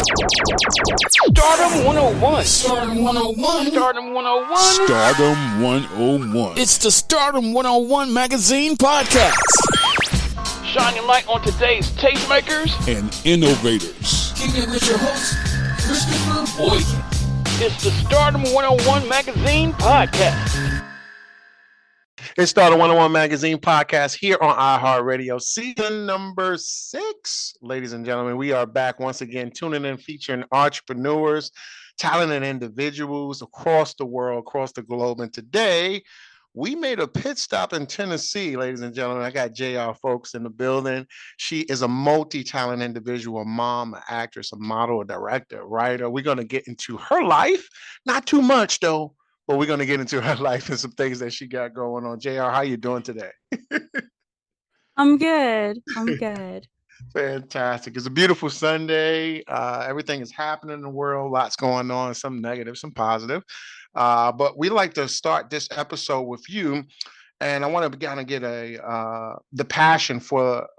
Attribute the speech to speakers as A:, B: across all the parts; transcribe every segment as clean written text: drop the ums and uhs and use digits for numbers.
A: Stardom 101.
B: Stardom 101.
A: Stardom 101.
B: Stardom 101.
C: It's the Stardom 101 Magazine Podcast.
A: Shining light on today's tastemakers
B: And innovators.
D: Kick it with your host, Christopher Boykin.
A: It's the Stardom 101 Magazine Podcast.
E: It's Stardom101 Magazine Podcast here on iHeartRadio, season number 6. Ladies and gentlemen, we are back once again, tuning in, featuring entrepreneurs, talented individuals across the world, across the globe. And today, we made a pit stop in Tennessee, ladies and gentlemen. I got J.R Foulks in the building. She is a multi-talented individual, a mom, an actress, a model, a director, a writer. We're going to get into her life. Not too much, though. But we're going to get into her life and some things that she got going on. JR, how you doing today?
F: I'm good.
E: Fantastic. It's a beautiful Sunday. Everything is happening in the world. Lots going on, some negative, some positive. But we like to start this episode with you. And I want to kind of get the passion for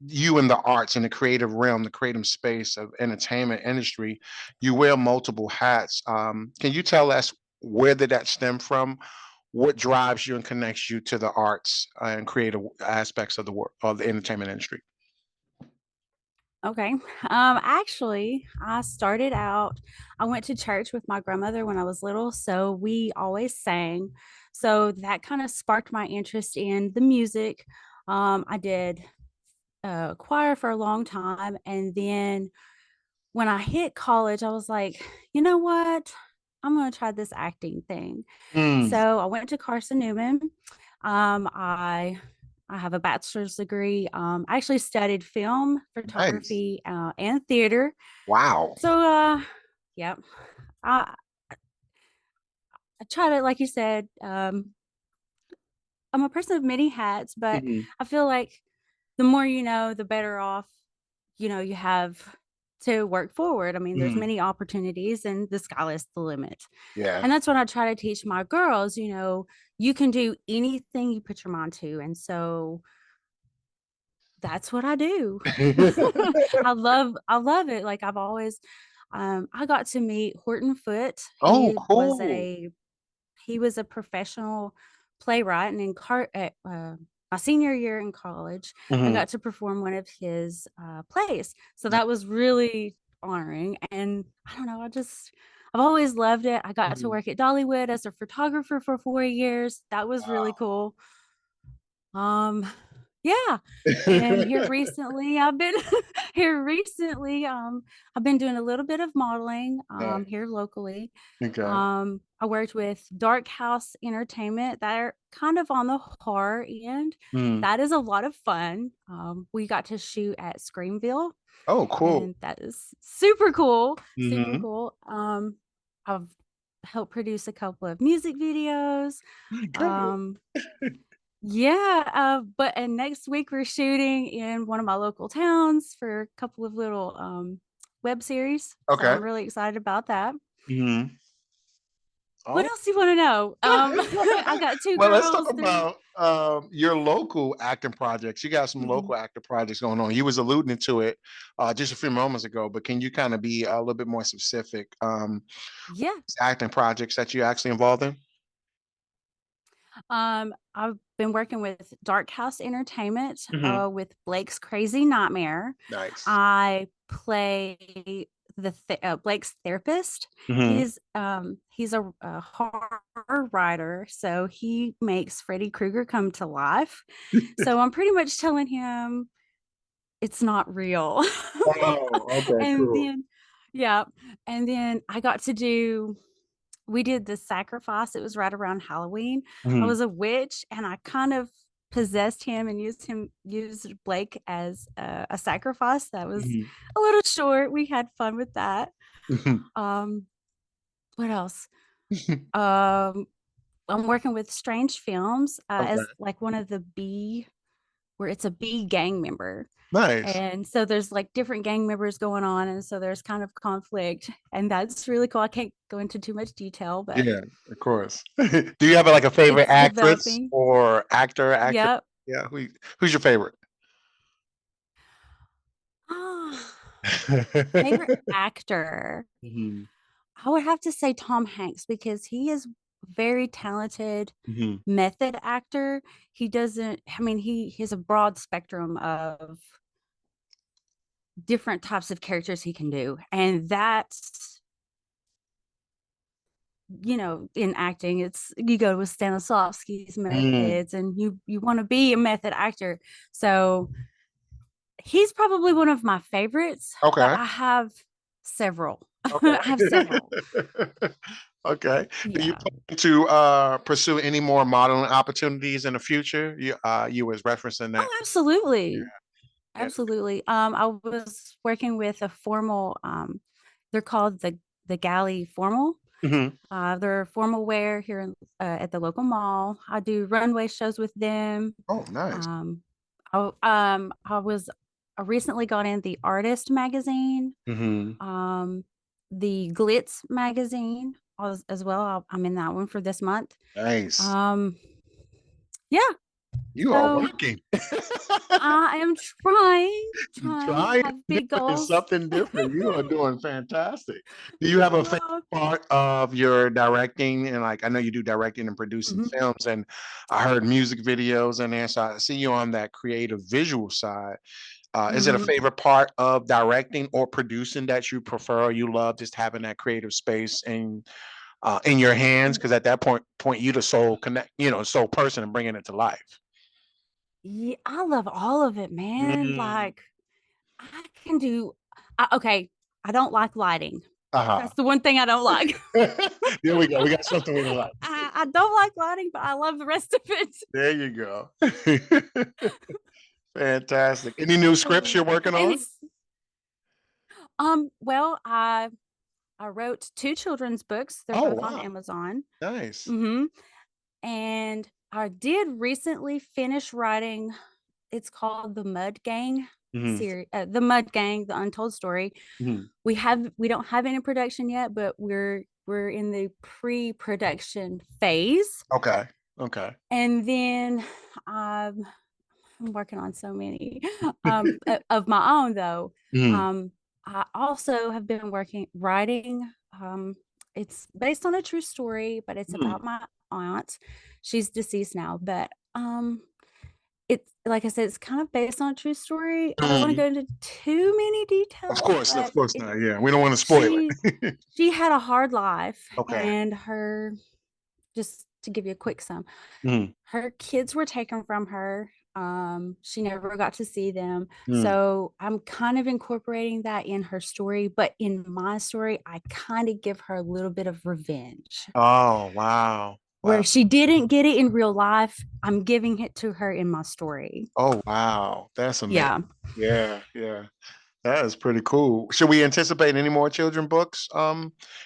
E: you in the arts and the creative realm, the creative space of entertainment industry. You wear multiple hats. Can you tell us, where did that stem from? What drives you and connects you to the arts and creative aspects of the work of the entertainment industry?
F: Okay. Actually, I started out, I went to church with my grandmother when I was little, so we always sang. So that kind of sparked my interest in the music. I did choir for a long time, and then when I hit college, I was like, you know what? I'm going to try this acting thing. So I went to Carson Newman. I have a bachelor's degree. I actually studied film, photography, and theater.
E: Wow.
F: So, yeah, I try to, like you said, I'm a person of many hats, but I feel like the more you know, the better off, you have to work forward. I mean, there's many opportunities and the sky is the limit.
E: Yeah.
F: And that's what I try to teach my girls, you can do anything you put your mind to. And so that's what I do. I love it. Like I've always, I got to meet Horton Foote.
E: Oh, cool.
F: He was a professional playwright, and my senior year in college, I got to perform one of his plays. So that was really honoring. And I don't know, I've always loved it. I got to work at Dollywood as a photographer for 4 years. That was really cool. Yeah. And here recently, I've been doing a little bit of modeling here locally.
E: Okay.
F: I worked with Dark House Entertainment. They're kind of on the horror end. That is a lot of fun. We got to shoot at Screamville.
E: Oh, cool.
F: And that is super cool. Super cool. I've helped produce a couple of music videos. Yeah, and next week we're shooting in one of my local towns for a couple of little web series.
E: Okay.
F: So I'm really excited about that. What
E: Oh.
F: else do you want to know? I got two
E: Well,
F: girls.
E: let's talk about your local acting projects. You got some local acting projects going on. You was alluding to it just a few moments ago, but can you kind of be a little bit more specific?
F: Yeah.
E: Acting projects that you actually involved in?
F: I've been working with Dark House Entertainment with Blake's Crazy Nightmare.
E: Nice.
F: I play Blake's therapist. He's a horror writer, so he makes Freddy Krueger come to life. So I'm pretty much telling him it's not real.
E: Oh, okay,
F: And
E: cool.
F: then I got to we did the sacrifice. It was right around Halloween. I was a witch, and I kind of possessed him and used Blake as a sacrifice. That was a little short. We had fun with that. What else? I'm working with Strange Films as like one of the where it's a B gang member.
E: Nice.
F: And so there's like different gang members going on, and so there's kind of conflict, and that's really cool. I can't go into too much detail, but
E: Yeah, of course. Do you have like a favorite
F: it's
E: actress
F: developing.
E: or actor?
F: Yep.
E: Yeah. Who's your favorite?
F: Ah, Favorite actor.
E: Mhm,
F: I would have to say Tom Hanks because he is very talented
E: mhm.
F: method actor. He doesn't, I mean, he has a broad spectrum of different types of characters he can do. And that's, in acting, it's you go with Stanislavski's
E: Mm,
F: methods and you want to be a method actor. So he's probably one of my favorites, but
E: okay.
F: I have several. I
E: Okay.
F: have several.
E: Okay. Do you
F: Yeah.
E: plan to pursue any more modeling opportunities in the future? You was referencing that.
F: Oh, absolutely.
E: Yeah.
F: Absolutely. I was working with a formal, they're called the Galley Formal.
E: Mhm.
F: They're formal wear here at the local mall. I do runway shows with them.
E: Oh, nice.
F: Um, I recently got in the Artist magazine,
E: Mhm.
F: um, the Glitz magazine as well. I'm in that one for this month.
E: Nice.
F: Um, yeah.
E: You are
F: So
E: working.
F: I am trying. I
E: Trying
F: have big
E: different
F: goals.
E: something different. You are doing fantastic. Do you have a favorite
F: Oh,
E: part of your directing? And like, I know you do directing and producing
F: mhm.
E: films, and I heard music videos in there. So I see you on that creative visual side. Is it a
F: Mhm.
E: favorite part of directing or producing that you prefer, or you love just having that creative space in your hands? Because at that point, you the sole connect, sole person and bringing it to life.
F: Yeah, I love all of it, man.
E: Mm.
F: Like I can do okay, I don't like lighting.
E: Uh-huh.
F: That's the one thing I don't like.
E: There we go. We got something we like.
F: I don't like lighting, but I love the rest of it.
E: There you go. Fantastic. Any new scripts you're working
F: And
E: on?
F: well, I wrote two children's books. They're
E: Oh,
F: both on
E: wow.
F: Amazon.
E: Nice.
F: Hmm. And I did recently finish writing. It's called the Mud Gang
E: Mhm,
F: series, the Mud Gang, the Untold Story.
E: mhm.
F: We don't have any production yet, but we're in the pre-production phase.
E: Okay. Okay.
F: And then I'm working on so many of my own though.
E: Mhm,
F: Um, I also have been writing. It's based on a true story, but it's
E: mhm,
F: about my aunt. She's deceased now, but it's like I said, it's kind of based on a true story. I don't want to
E: mhm.
F: go into too many details,
E: Of
F: but
E: course not. Yeah, we don't want to spoil
F: she
E: it.
F: she had a hard life,
E: Okay.
F: and her just to give you a quick sum,
E: Mhm,
F: her kids were taken from her. She never got to see them.
E: mm.
F: So I'm kind of incorporating that in her story, but in my story, I kind of give her a little bit of revenge.
E: Oh, wow.
F: Where
E: Wow.
F: she didn't get it in real life, I'm giving it to her in my story.
E: Oh, wow. That's amazing.
F: Yeah.
E: Yeah, yeah. That is pretty cool. Should we anticipate any more children books?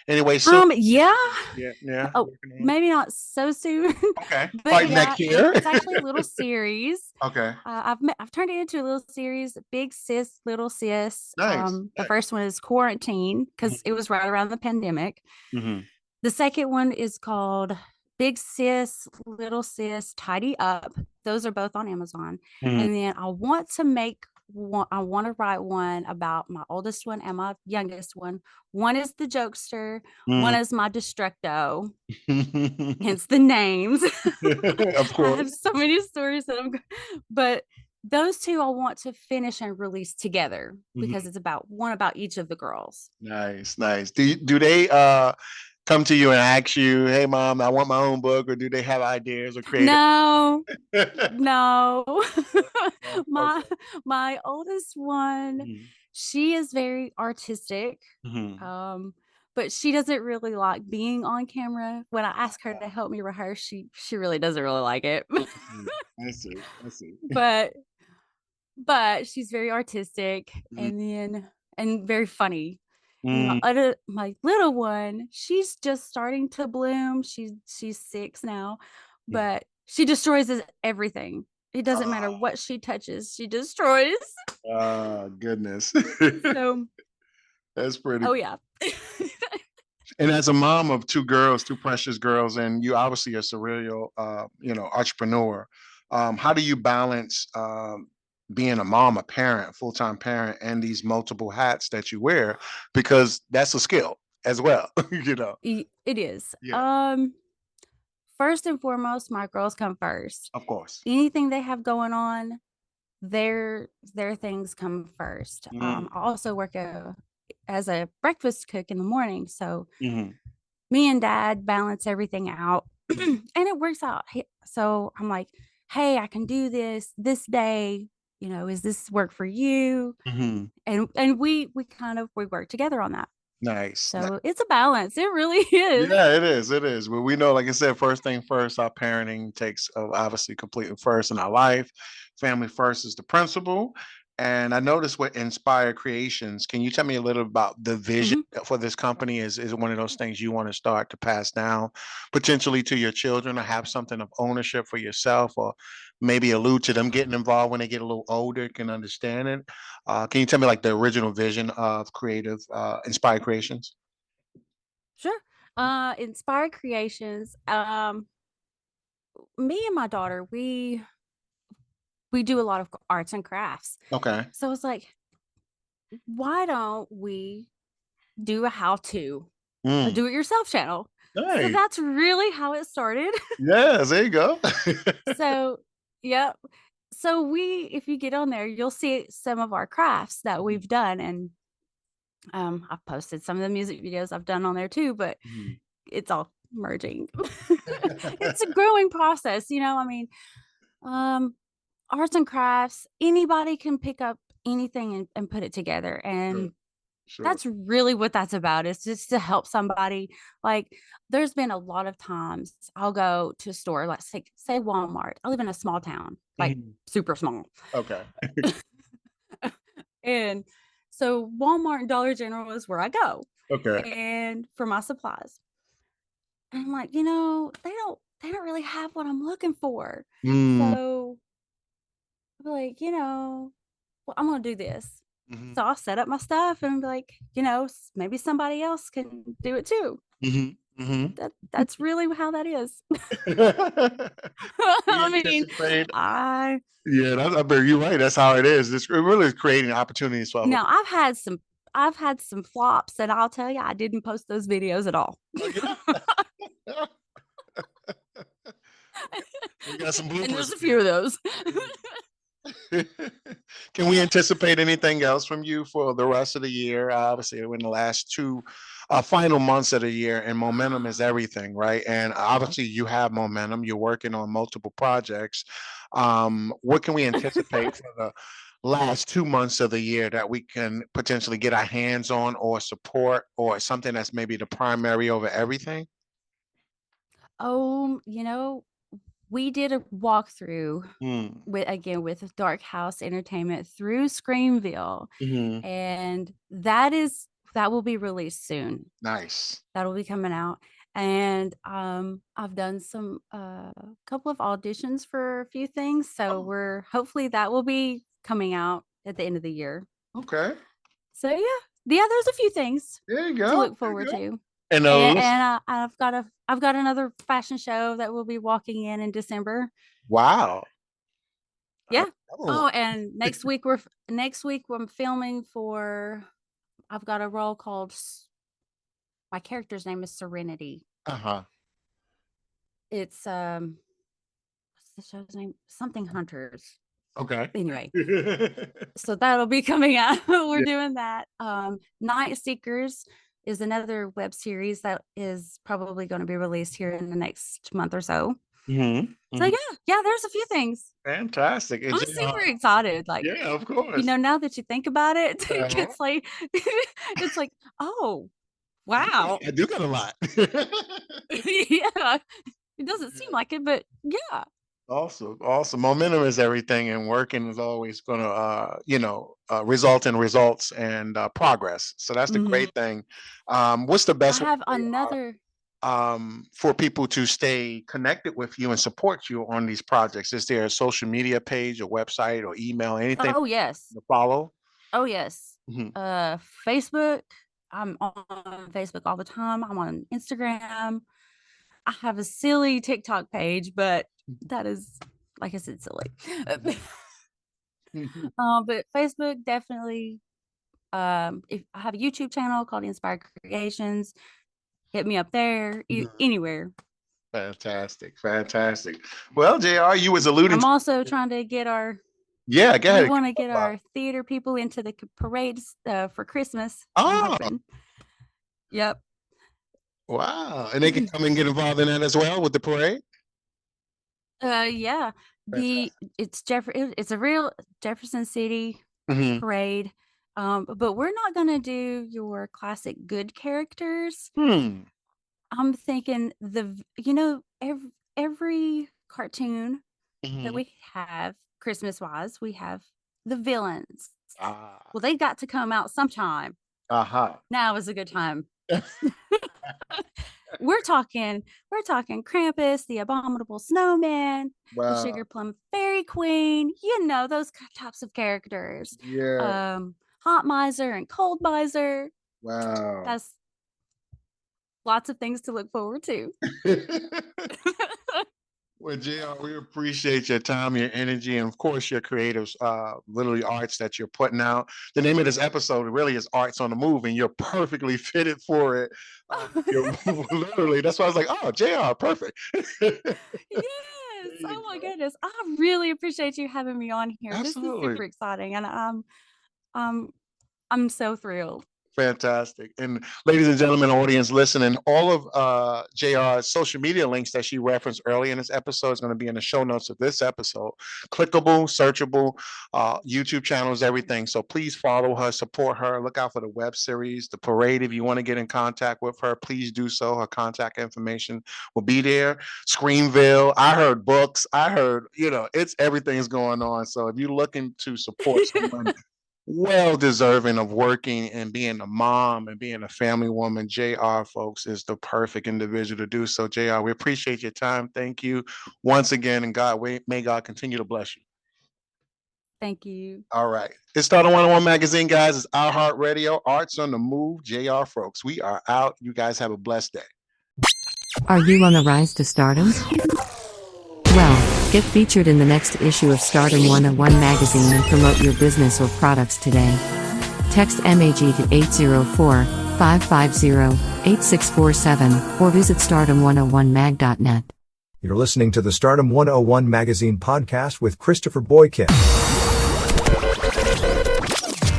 E: Anyway, soon.
F: Yeah.
E: Yeah, yeah.
F: Oh, maybe not so soon,
E: Okay.
F: but
E: Like
F: yeah,
E: next year?
F: it's actually a little series.
E: Okay.
F: I've turned it into a little series, Big Sis, Little Sis.
E: Nice.
F: The first one is Quarantine because it was right around the pandemic.
E: Mhm.
F: The second one is called Big Sis, Little Sis, Tidy Up. Those are both on Amazon.
E: Mhm.
F: And then I want to make one, I want to write one about my oldest one and my youngest one. One is the jokester, one
E: Mm.
F: is my destructo, hence the names.
E: Of
F: I have
E: course.
F: so many stories but those two I want to finish and release together because
E: Mhm.
F: it's about one about each of the girls.
E: Nice, nice. Do they come to you and ask you, "Hey, mom, I want my own book," or do they have ideas or creative?
F: No, no.
E: Okay.
F: my my oldest one,
E: Mhm.
F: she is very artistic.
E: Mhm.
F: Um, but she doesn't really like being on camera. When I ask her to help me rehearse, she really doesn't really like it.
E: Mhm. I see. I see.
F: but but she's very artistic
E: Mhm.
F: and very funny. And then
E: Mm.
F: my little one, she's just starting to bloom. She's 6 now,
E: Mhm.
F: but she destroys everything. It doesn't matter
E: Oh,
F: what she touches, she destroys.
E: goodness.
F: So,
E: That's pretty.
F: oh yeah.
E: And as a mom of two girls, two precious girls, and you obviously a serial, entrepreneur, how do you balance, being a mom, a parent, full-time parent, and these multiple hats that you wear, because that's a skill as well, you know.
F: It is.
E: Yeah,
F: First and foremost, my girls come first.
E: of course.
F: Anything they have going on, their things come first.
E: Mm-hmm.
F: I also work as a breakfast cook in the morning, so
E: Mm-hmm.
F: me and dad balance everything out, and it works out. So I'm like, hey, I can do this day. Is this work for you?
E: Mm-hmm.
F: And we work together on that.
E: Nice.
F: So it's a balance. It really is.
E: Yeah, it is. It is. But we know, like I said, first thing first, our parenting takes obviously completely first in our life. Family first is the principle. And I noticed with Inspire Creations, can you tell me a little about the vision
F: Mhm.
E: for this company? Is it one of those things you want to start to pass down potentially to your children, or have something of ownership for yourself, or maybe allude to them getting involved when they get a little older, can understand it? Can you tell me like the original vision of creative Inspire Creations?
F: Sure. Inspire Creations. Me and my daughter, we do a lot of arts and crafts.
E: Okay.
F: So it's like, why don't we do a how-to, a
E: Mm.
F: do-it-yourself channel? So
E: Nice.
F: that's really how it started.
E: Yes, there you go.
F: So, yep. So if you get on there, you'll see some of our crafts that we've done, and I've posted some of the music videos I've done on there too, but
E: Mhm.
F: it's all merging. It's a growing process, I mean, um, arts and crafts, anybody can pick up anything and put it together.
E: Sure,
F: And
E: sure.
F: that's really what that's about. It's just to help somebody. Like, there's been a lot of times I'll go to a store, let's say Walmart. I live in a small town, like
E: Mhm.
F: super small.
E: Okay.
F: And so Walmart and Dollar General is where I go
E: Okay.
F: and for my supplies. And I'm like, they don't really have what I'm looking for.
E: Mm.
F: So I'm like, well, I'm gonna do this.
E: Mhm.
F: So I'll set up my stuff and be like, maybe somebody else can do it too.
E: Mhm. Mhm.
F: That's really how that is.
E: We
F: I mean,
E: anticipate.
F: I
E: Yeah, I bet you're right. That's how it is. It really is creating opportunities for other
F: now
E: people.
F: I've had some flops, and I'll tell you, I didn't post those videos at all.
E: Oh, yeah. We got some
F: And
E: bloopers.
F: there's a few of those.
E: Can we anticipate anything else from you for the rest of the year? Obviously, we're in the last two final months of the year, and momentum is everything, right? And obviously, you have momentum. You're working on multiple projects. What can we anticipate for the last 2 months of the year that we can potentially get our hands on, or support, or something that's maybe the primary over everything?
F: Oh, we did a walkthrough
E: Mm.
F: with Dark House Entertainment through Screamville,
E: Hmm.
F: and that will be released soon.
E: Nice.
F: That'll be coming out. And I've done some couple of auditions for a few things, so
E: Oh,
F: we're hopefully that will be coming out at the end of the year.
E: okay.
F: So yeah, there's a few things
E: There you
F: to
E: go.
F: look
E: There you
F: forward
E: go.
F: to.
E: And
F: And I've got another fashion show that we'll be walking in December.
E: wow.
F: Yeah.
E: Another one.
F: Oh, and next week I'm filming for. I've got a role called. My character's name is Serenity.
E: Uh-huh.
F: It's what's the show's name? Something Hunters.
E: Okay.
F: Anyway, so that'll be coming out. We're
E: Yeah.
F: doing that. Night Seekers is another web series that is probably going to be released here in the next month or so.
E: Mhm,
F: So
E: mhm.
F: yeah, there's a few things.
E: Fantastic.
F: I'm super excited. Like,
E: Yeah, of course.
F: now that you think about it,
E: Uh-huh.
F: it's like, oh wow.
E: I do got a lot.
F: Yeah. It doesn't seem like it, but yeah.
E: Awesome, awesome. Momentum is everything, and working is always gonna, result in results and progress. So that's the
F: Mhm.
E: great thing. What's the
F: I
E: best way
F: have another.
E: for people to stay connected with you and support you on these projects? Is there a social media page, a website, or email, anything
F: Oh yes.
E: to follow?
F: Oh yes.
E: Mhm.
F: Facebook. I'm on Facebook all the time. I'm on Instagram. I have a silly TikTok page, but that is, like I said, silly. But Facebook definitely. If I have a YouTube channel called Inspired Creations, hit me up there. Anywhere.
E: Fantastic. Well, JR, you was alluding.
F: I'm also trying to get our.
E: Yeah, go ahead.
F: We want to get our theater people into the parades for Christmas.
E: Oh.
F: Yep.
E: Wow. And they can come and get involved in that as well with the parade?
F: Yeah. It's a real Jefferson City parade. But we're not gonna do your classic good characters. I'm thinking every cartoon that we have Christmas wise, we have the villains. Well, they got to come out sometime. Now is a good time. We're talking Krampus, the Abominable Snowman, the Sugar Plum Fairy Queen, those types of characters.
E: Yeah.
F: Hot Miser and Cold Miser.
E: Wow.
F: That's lots of things to look forward to.
E: Well, JR, we appreciate your time, your energy, and of course your creative literally arts that you're putting out. The name of this episode really is Arts on the Move, and you're perfectly fitted for it. Literally, that's why I was like, oh, JR, perfect.
F: Yes. Oh my goodness. I really appreciate you having me on here.
E: Absolutely.
F: This is super exciting, and I'm so thrilled.
E: Fantastic. And ladies and gentlemen, audience listening, all of JR's social media links that she referenced early in this episode is going to be in the show notes of this episode. Clickable, searchable, YouTube channels, everything. So please follow her, support her, look out for the web series, the parade. If you want to get in contact with her, please do so. Her contact information will be there. Screenville, I heard books, I heard, it's everything's going on. So if you're looking to support someone well deserving of working and being a mom and being a family woman, J.R. Foulks is the perfect individual to do so. JR, we appreciate your time. Thank you once again, and may God continue to bless you.
F: Thank you.
E: All right. It's Stardom101 Magazine, guys. It's iHeartRadio, Arts on the Move, J.R. Foulks. We are out. You guys have a blessed day.
G: Are you on the rise to stardom? Well, get featured in the next issue of Stardom101 Magazine and promote your business or products today. Text MAG to 804-550-8647 or visit stardom101mag.net.
H: You're listening to the Stardom101 Magazine Podcast with Christopher Boykin.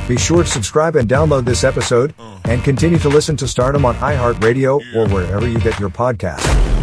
H: Be sure to subscribe and download this episode, and continue to listen to Stardom on iHeartRadio or wherever you get your podcasts.